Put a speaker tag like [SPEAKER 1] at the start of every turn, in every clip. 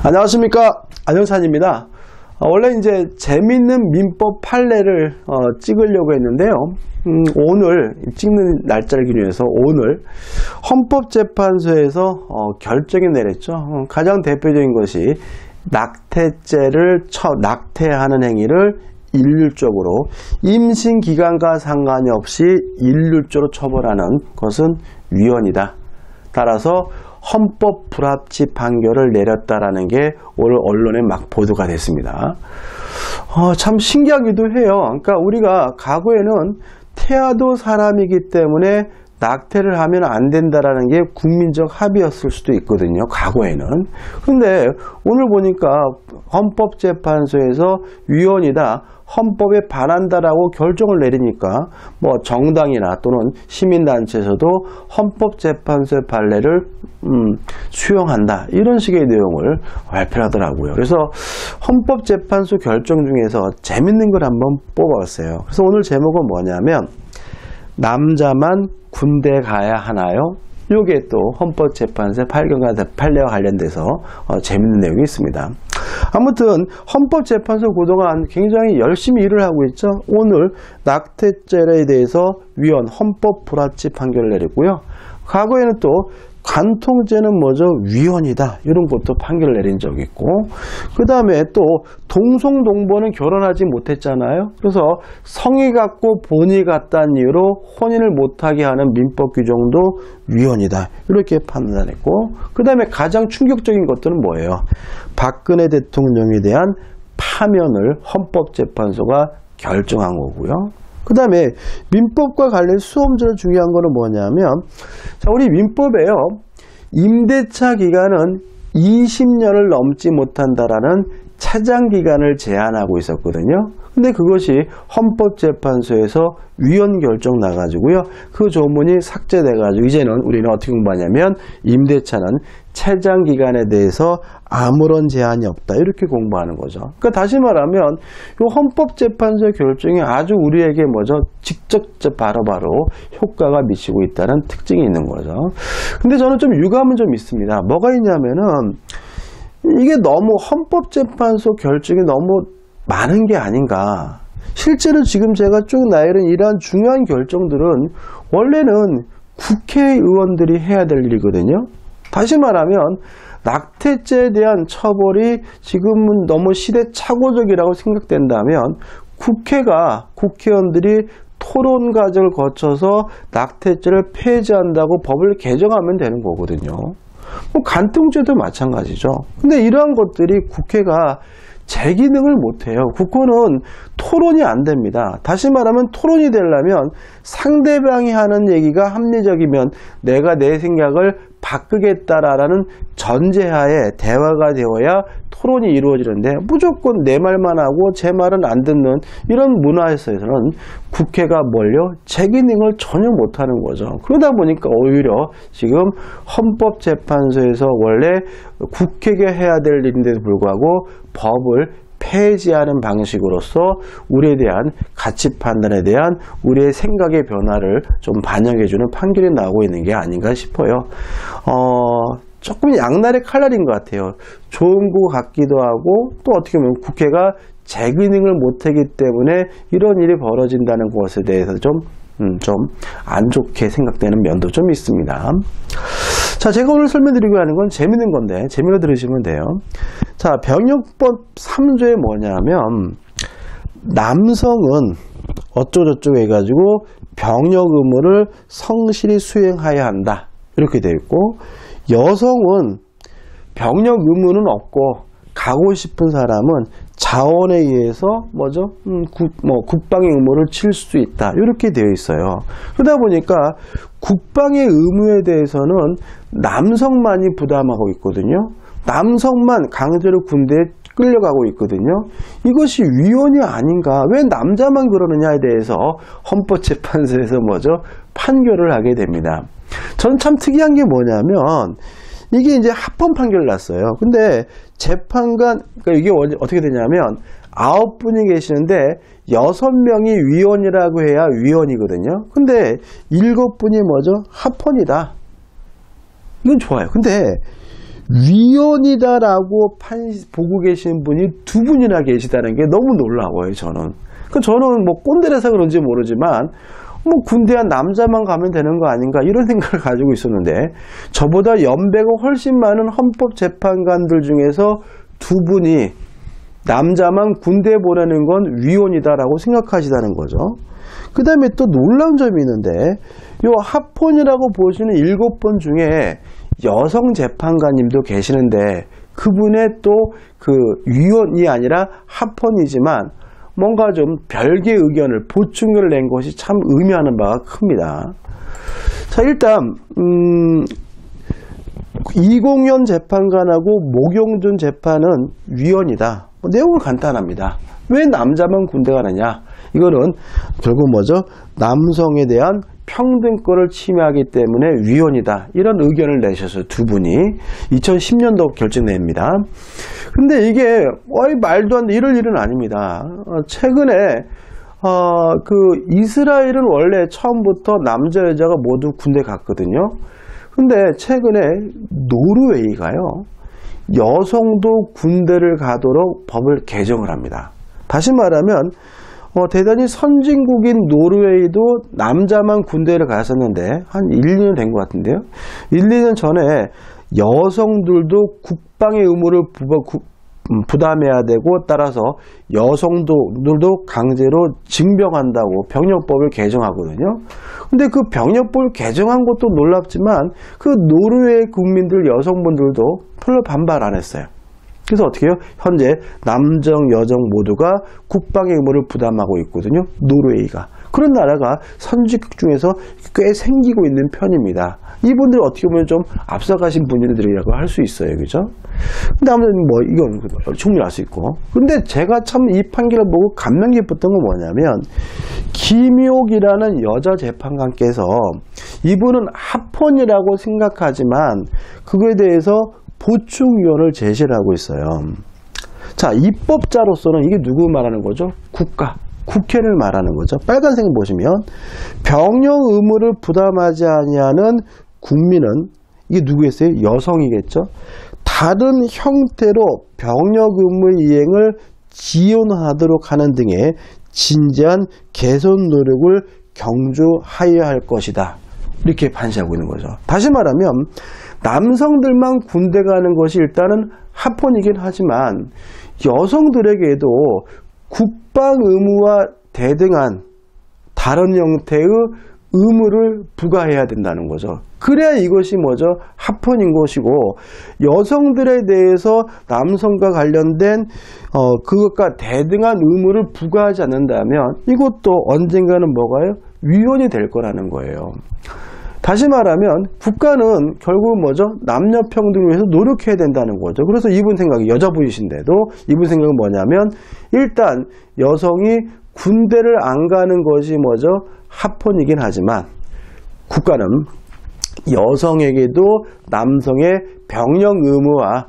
[SPEAKER 1] 안녕하십니까, 안영찬입니다. 원래 이제 재밌는 민법 판례를 찍으려고 했는데요. 오늘 찍는 날짜를 기준해서 오늘 헌법재판소에서 결정이 내렸죠. 가장 대표적인 것이 낙태죄를 낙태하는 행위를 일률적으로 임신기간과 상관이 없이 일률적으로 처벌하는 것은 위헌이다. 따라서 헌법 불합치 판결을 내렸다라는 게 오늘 언론에 막 보도가 됐습니다. 참 신기하기도 해요. 그러니까 우리가 과거에는 태아도 사람이기 때문에 낙태를 하면 안 된다라는 게 국민적 합의였을 수도 있거든요. 과거에는. 근데 오늘 보니까 헌법재판소에서 위헌이다, 헌법에 반한다라고 결정을 내리니까 뭐 정당이나 또는 시민단체에서도 헌법재판소의 판례를 수용한다, 이런 식의 내용을 발표하더라고요. 그래서 헌법재판소 결정 중에서 재밌는 걸 한번 뽑아봤어요. 그래서 오늘 제목은 뭐냐면 남자만 군대 가야 하나요? 이게 또 헌법재판소의 판례와 관련돼서 재밌는 내용이 있습니다. 아무튼 헌법재판소 그동안 굉장히 열심히 일을 하고 있죠. 오늘 낙태죄에 대해서 위헌 헌법 불합치 판결을 내렸고요. 과거에는 또 관통죄는 뭐죠? 위헌이다, 이런 것도 판결을 내린 적이 있고, 그 다음에 또 동성동보는 결혼하지 못했잖아요. 그래서 성이 같고 본이 같다는 이유로 혼인을 못하게 하는 민법 규정도 위헌이다, 이렇게 판단했고, 그 다음에 가장 충격적인 것들은 뭐예요? 박근혜 대통령에 대한 파면을 헌법재판소가 결정한 거고요. 그 다음에 민법과 관련 수험적으로 중요한 거는 뭐냐면, 자, 우리 민법에요, 임대차 기간은 20년을 넘지 못한다라는 차장기간을 제한하고 있었거든요. 근데 그것이 헌법재판소에서 위헌 결정 나가지고요, 그 조문이 삭제돼가지고 이제는 우리는 어떻게 공부하냐면 임대차는 차장기간에 대해서 아무런 제한이 없다, 이렇게 공부하는 거죠. 그러니까 다시 말하면 이 헌법재판소의 결정이 아주 우리에게 뭐죠? 직접 바로바로 효과가 미치고 있다는 특징이 있는 거죠. 근데 저는 좀 유감은 좀 있습니다. 뭐가 있냐면은 이게 너무 헌법재판소 결정이 너무 많은 게 아닌가. 실제로 지금 제가 쭉 나열한 이러한 중요한 결정들은 원래는 국회의원들이 해야 될 일이거든요. 다시 말하면 낙태죄에 대한 처벌이 지금은 너무 시대착오적이라고 생각된다면 국회의원들이 토론 과정을 거쳐서 낙태죄를 폐지한다고 법을 개정하면 되는 거거든요. 뭐 간통죄도 마찬가지죠. 근데 이러한 것들이 국회가 제 기능을 못해요. 국회는 토론이 안 됩니다. 다시 말하면 토론이 되려면 상대방이 하는 얘기가 합리적이면 내가 내 생각을 바꾸겠다라는 전제하에 대화가 되어야 토론이 이루어지는데, 무조건 내 말만 하고 제 말은 안 듣는 이런 문화에서는 국회가 뭘요? 제 기능을 전혀 못하는 거죠. 그러다 보니까 오히려 지금 헌법재판소에서 원래 국회가 해야 될 일인데도 불구하고 법을 폐지하는 방식으로서 우리에 대한 가치 판단에 대한 우리의 생각의 변화를 좀 반영해주는 판결이 나오고 있는 게 아닌가 싶어요. 조금 양날의 칼날인 것 같아요. 좋은 것 같기도 하고, 또 어떻게 보면 국회가 제 기능을 못하기 때문에 이런 일이 벌어진다는 것에 대해서 좀 안 좋게 생각되는 면도 좀 있습니다. 자, 제가 오늘 설명드리고 하는 건 재밌는 건데 재미로 들으시면 돼요. 자, 병역법 3조에 뭐냐면 남성은 어쩌고저쩌고 해가지고 병역 의무를 성실히 수행해야 한다, 이렇게 되어 있고, 여성은 병역 의무는 없고 가고 싶은 사람은 자원에 의해서 뭐죠? 국방의 의무를 칠 수 있다, 이렇게 되어 있어요. 그러다 보니까 국방의 의무에 대해서는 남성만이 부담하고 있거든요. 남성만 강제로 군대에 끌려가고 있거든요. 이것이 위헌이 아닌가, 왜 남자만 그러느냐에 대해서 헌법재판소에서 뭐죠? 판결을 하게 됩니다. 저는 참 특이한 게 뭐냐면 이게 이제 합헌 판결을 났어요. 근데 재판관, 그러니까 이게 어떻게 되냐면 9분이 계시는데 6명이 위원이라고 해야 위원이거든요. 근데 7분이 뭐죠? 합헌이다. 이건 좋아요. 근데 위헌이다라고 보고 계시는 분이 두 분이나 계시다는 게 너무 놀라워요, 저는. 저는 뭐 꼰대라서 그런지 모르지만 뭐 군대에 남자만 가면 되는 거 아닌가 이런 생각을 가지고 있었는데 저보다 연배가 훨씬 많은 헌법재판관들 중에서 두 분이 남자만 군대에 보내는 건 위헌이다라고 생각하시다는 거죠. 그 다음에 또 놀라운 점이 있는데 요 합헌이라고 보시는 7분 중에 여성 재판관님도 계시는데 그분의 또 그 위헌이 아니라 합헌이지만 뭔가 좀 별개의 의견을 보충을 낸 것이 참 의미하는 바가 큽니다. 자, 일단 이공현 재판관하고 목용준 재판은 위헌이다. 내용은 간단합니다. 왜 남자만 군대 가느냐? 이거는 결국 뭐죠? 남성에 대한 평등권을 침해하기 때문에 위헌이다. 이런 의견을 내셔서 두 분이 2010년도 결정냅니다. 근데 이게 말도 안 돼. 이럴 일은 아닙니다. 최근에 그 이스라엘은 원래 처음부터 남자 여자가 모두 군대 갔거든요. 근데 최근에 노르웨이가요. 여성도 군대를 가도록 법을 개정을 합니다. 다시 말하면 대단히 선진국인 노르웨이도 남자만 군대를 갔었는데 한 1, 2년 된 것 같은데요. 1, 2년 전에 여성들도 국방의 의무를 부담해야 되고 따라서 여성들도 강제로 징병한다고 병력법을 개정하거든요. 근데 그 병력법을 개정한 것도 놀랍지만 그 노르웨이 국민들 여성분들도 별로 반발 안 했어요. 그래서 어떻게 해요? 현재 남성, 여성 모두가 국방의 의무를 부담하고 있거든요. 노르웨이가. 그런 나라가 선진국 중에서 꽤 생기고 있는 편입니다. 이분들 어떻게 보면 좀 앞서가신 분들이라고 할 수 있어요. 그죠? 근데 아무튼 뭐 이건 충분히 알 수 있고. 근데 제가 참 이 판결을 보고 감명 깊었던 건 뭐냐면 김옥이라는 여자 재판관께서 이분은 합헌이라고 생각하지만 그거에 대해서 보충위원을 제시를 하고 있어요. 자, 입법자로서는 이게 누구 말하는 거죠? 국회를 말하는 거죠. 빨간색 보시면 병역 의무를 부담하지 아니하는 국민은 이게 누구겠어요? 여성이겠죠. 다른 형태로 병역 의무 이행을 지원하도록 하는 등의 진지한 개선 노력을 경주하여야 할 것이다. 이렇게 판시하고 있는 거죠. 다시 말하면 남성들만 군대 가는 것이 일단은 합헌이긴 하지만 여성들에게도 국방 의무와 대등한 다른 형태의 의무를 부과해야 된다는 거죠. 그래야 이것이 뭐죠? 합헌인 것이고 여성들에 대해서 남성과 관련된 그것과 대등한 의무를 부과하지 않는다면 이것도 언젠가는 뭐가요? 위헌이 될 거라는 거예요. 다시 말하면 국가는 결국 뭐죠? 남녀 평등을 위해서 노력해야 된다는 거죠. 그래서 이분 생각이 여자분이신데도 이분 생각은 뭐냐면 일단 여성이 군대를 안 가는 것이 뭐죠? 합헌이긴 하지만 국가는 여성에게도 남성의 병역 의무와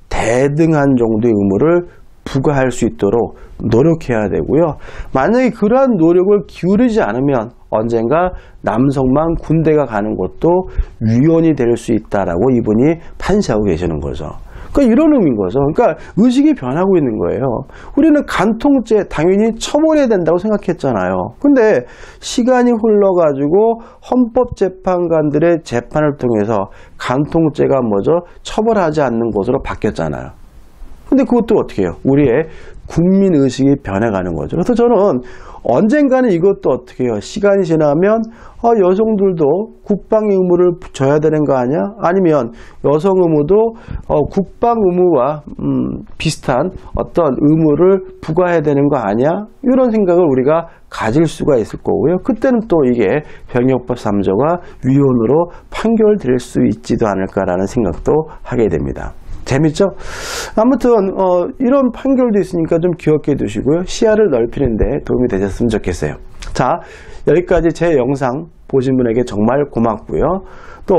[SPEAKER 1] 대등한 정도의 의무를 부과할 수 있도록 노력해야 되고요. 만약에 그러한 노력을 기울이지 않으면 언젠가 남성만 군대가 가는 것도 위헌이 될 수 있다라고 이분이 판시하고 계시는 거죠. 그러니까 이런 의미인 거죠. 그러니까 의식이 변하고 있는 거예요. 우리는 간통죄 당연히 처벌해야 된다고 생각했잖아요. 근데 시간이 흘러가지고 헌법재판관들의 재판을 통해서 간통죄가 뭐죠? 처벌하지 않는 것으로 바뀌었잖아요. 근데 그것도 어떻게 해요? 우리의 국민의식이 변해가는 거죠. 그래서 저는 언젠가는 이것도 어떻게 해요? 시간이 지나면 여성들도 국방 의무를 져야 되는 거 아니야? 아니면 여성 의무도 국방 의무와 비슷한 어떤 의무를 부과해야 되는 거 아니야? 이런 생각을 우리가 가질 수가 있을 거고요. 그때는 또 이게 병역법 3조가 위헌으로 판결될 수 있지도 않을까라는 생각도 하게 됩니다. 재밌죠? 아무튼 이런 판결도 있으니까 좀 기억해 두시고요. 시야를 넓히는 데 도움이 되셨으면 좋겠어요. 자, 여기까지 제 영상 보신 분에게 정말 고맙고요. 또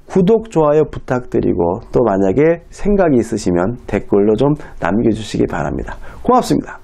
[SPEAKER 1] 구독, 좋아요 부탁드리고 또 만약에 생각이 있으시면 댓글로 좀 남겨주시기 바랍니다. 고맙습니다.